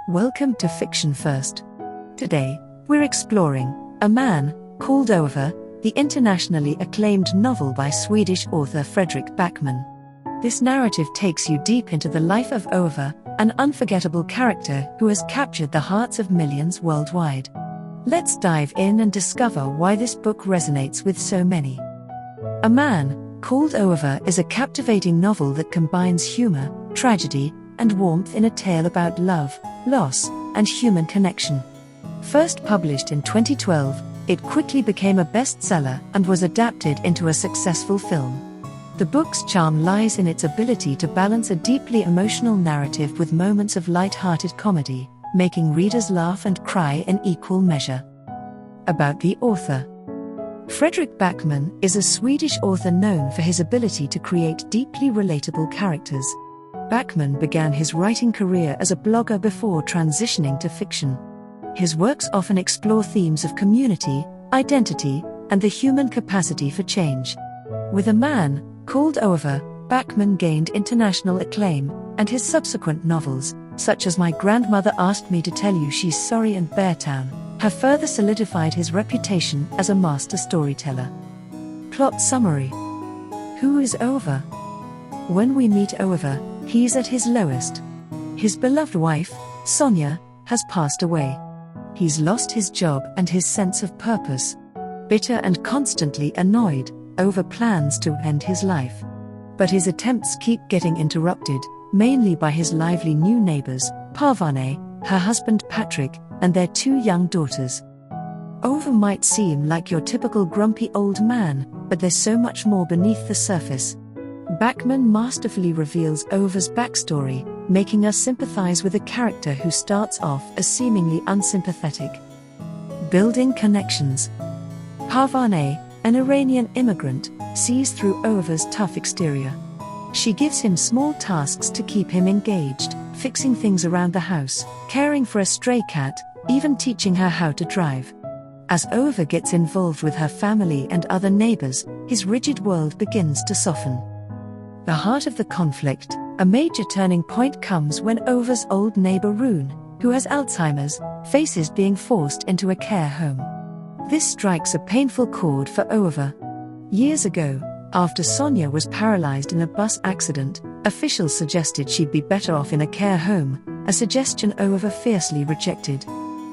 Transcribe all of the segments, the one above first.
Welcome to Fiction First. Today, we're exploring A Man Called Ove, the internationally acclaimed novel by Swedish author Fredrik Backman. This narrative takes you deep into the life of Ove, an unforgettable character who has captured the hearts of millions worldwide. Let's dive in and discover why this book resonates with so many. A Man Called Ove is a captivating novel that combines humor, tragedy, and warmth in a tale about love, loss, and human connection. First published in 2012, it quickly became a bestseller and was adapted into a successful film. The book's charm lies in its ability to balance a deeply emotional narrative with moments of light-hearted comedy, making readers laugh and cry in equal measure. About the author. Fredrik Backman is a Swedish author known for his ability to create deeply relatable characters. Backman began his writing career as a blogger before transitioning to fiction. His works often explore themes of community, identity, and the human capacity for change. With A Man Called Ove, Backman gained international acclaim, and his subsequent novels, such as My Grandmother Asked Me to Tell You She's Sorry and Beartown, have further solidified his reputation as a master storyteller. Plot summary. Who is Ove? When we meet Ove, he's at his lowest. His beloved wife, Sonia, has passed away. He's lost his job and his sense of purpose. Bitter and constantly annoyed, Ove plans to end his life. But his attempts keep getting interrupted, mainly by his lively new neighbors, Parvane, her husband Patrick, and their two young daughters. Ove might seem like your typical grumpy old man, but there's so much more beneath the surface. Backman masterfully reveals Ove's backstory, making us sympathize with a character who starts off as seemingly unsympathetic. Building connections. Parvane, an Iranian immigrant, sees through Ove's tough exterior. She gives him small tasks to keep him engaged, fixing things around the house, caring for a stray cat, even teaching her how to drive. As Ove gets involved with her family and other neighbors, his rigid world begins to soften. The heart of the conflict. A major turning point comes when Ove's old neighbor Rune, who has Alzheimer's, faces being forced into a care home. This strikes a painful chord for Ove. Years ago, after Sonia was paralyzed in a bus accident, officials suggested she'd be better off in a care home, a suggestion Ove fiercely rejected.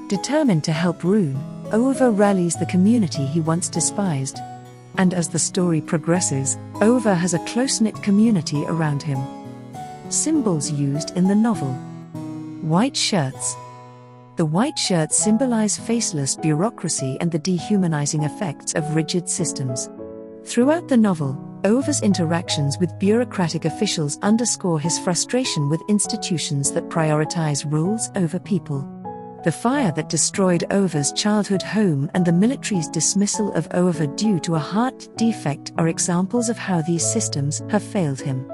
Determined to help Rune, Ove rallies the community he once despised. And as the story progresses, Ove has a close-knit community around him. Symbols used in the novel. White shirts. The white shirts symbolize faceless bureaucracy and the dehumanizing effects of rigid systems. Throughout the novel, Ove's interactions with bureaucratic officials underscore his frustration with institutions that prioritize rules over people. The fire that destroyed Ove's childhood home and the military's dismissal of Ove due to a heart defect are examples of how these systems have failed him.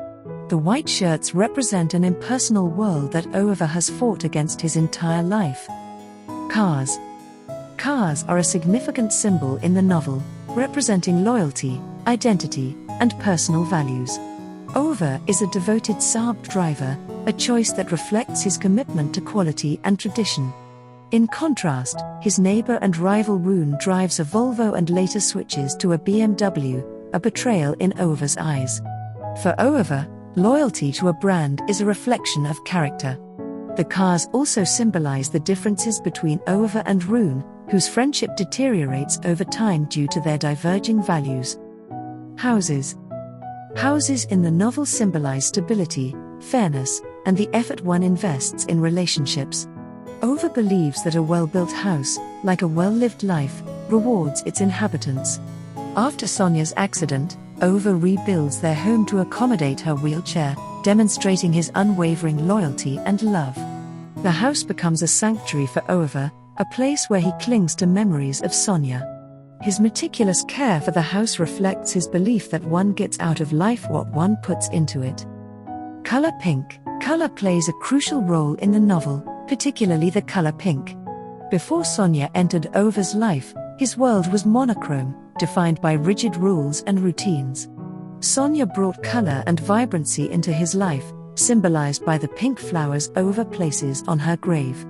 The white shirts represent an impersonal world that Ove has fought against his entire life. Cars. Cars are a significant symbol in the novel, representing loyalty, identity, and personal values. Ove is a devoted Saab driver, a choice that reflects his commitment to quality and tradition. In contrast, his neighbor and rival Rune drives a Volvo and later switches to a BMW, a betrayal in Ove's eyes. For Ove, loyalty to a brand is a reflection of character. The cars also symbolize the differences between Ove and Rune, whose friendship deteriorates over time due to their diverging values. Houses. Houses in the novel symbolize stability, fairness, and the effort one invests in relationships. Ove believes that a well-built house, like a well-lived life, rewards its inhabitants. After Sonia's accident, Ove rebuilds their home to accommodate her wheelchair, demonstrating his unwavering loyalty and love. The house becomes a sanctuary for Ove, a place where he clings to memories of Sonia. His meticulous care for the house reflects his belief that one gets out of life what one puts into it. Color pink. Color plays a crucial role in the novel, particularly the color pink. Before Sonia entered Ove's life, his world was monochrome, defined by rigid rules and routines. Sonia brought color and vibrancy into his life, symbolized by the pink flowers Ove places on her grave.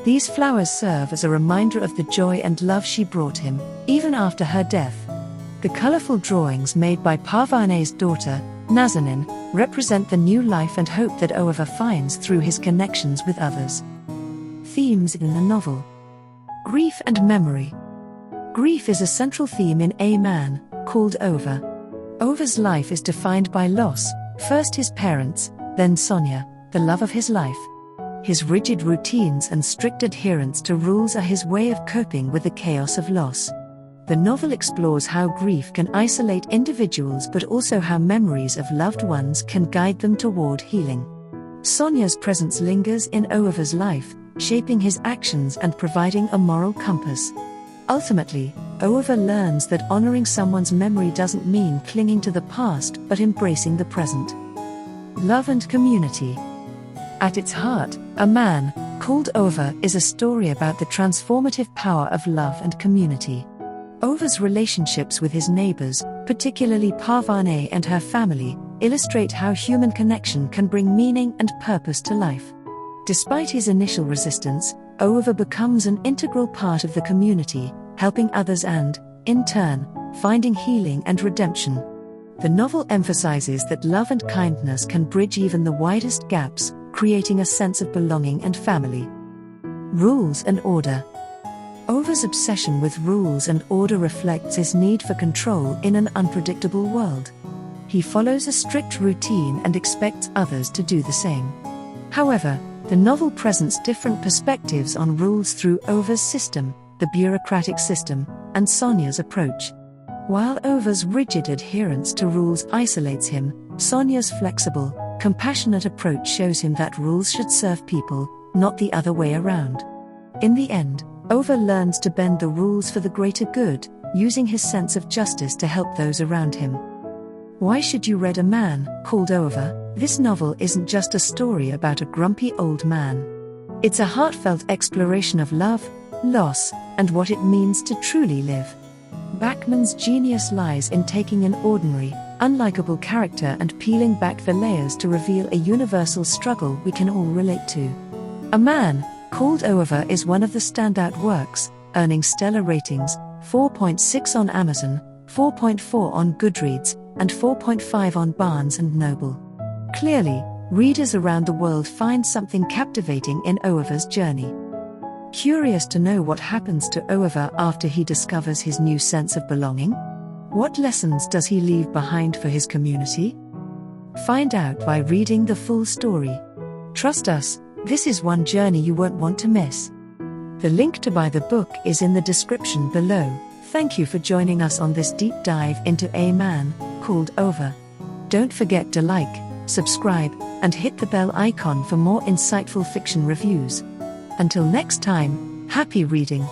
These flowers serve as a reminder of the joy and love she brought him, even after her death. The colorful drawings made by Parvane's daughter, Nazanin, represent the new life and hope that Ove finds through his connections with others. Themes in the novel: grief and memory. Grief is a central theme in A Man Called Ove. Ove's life is defined by loss, first his parents, then Sonia, the love of his life. His rigid routines and strict adherence to rules are his way of coping with the chaos of loss. The novel explores how grief can isolate individuals but also how memories of loved ones can guide them toward healing. Sonia's presence lingers in Ove's life, shaping his actions and providing a moral compass. Ultimately, Ove learns that honoring someone's memory doesn't mean clinging to the past but embracing the present. Love and community. At its heart, A Man Called Ove is a story about the transformative power of love and community. Ove's relationships with his neighbors, particularly Parvane and her family, illustrate how human connection can bring meaning and purpose to life. Despite his initial resistance, Ove becomes an integral part of the community, helping others and, in turn, finding healing and redemption. The novel emphasizes that love and kindness can bridge even the widest gaps, creating a sense of belonging and family. Rules and order. Ove's obsession with rules and order reflects his need for control in an unpredictable world. He follows a strict routine and expects others to do the same. However, the novel presents different perspectives on rules through Ove's system, the bureaucratic system, and Sonia's approach. While Ove's rigid adherence to rules isolates him, Sonia's flexible, compassionate approach shows him that rules should serve people, not the other way around. In the end, Ove learns to bend the rules for the greater good, using his sense of justice to help those around him. Why should you read A Man Called Ove? This novel isn't just a story about a grumpy old man. It's a heartfelt exploration of love, loss, and what it means to truly live. Backman's genius lies in taking an ordinary, unlikable character and peeling back the layers to reveal a universal struggle we can all relate to. A Man Called Ove is one of the standout works, earning stellar ratings, 4.6 on Amazon, 4.4 on Goodreads, and 4.5 on Barnes & Noble. Clearly, readers around the world find something captivating in Ove's journey. Curious to know what happens to Ove after he discovers his new sense of belonging? What lessons does he leave behind for his community? Find out by reading the full story. Trust us, this is one journey you won't want to miss. The link to buy the book is in the description below. Thank you for joining us on this deep dive into A Man Called Ove. Don't forget to like, subscribe, and hit the bell icon for more insightful fiction reviews. Until next time, happy reading.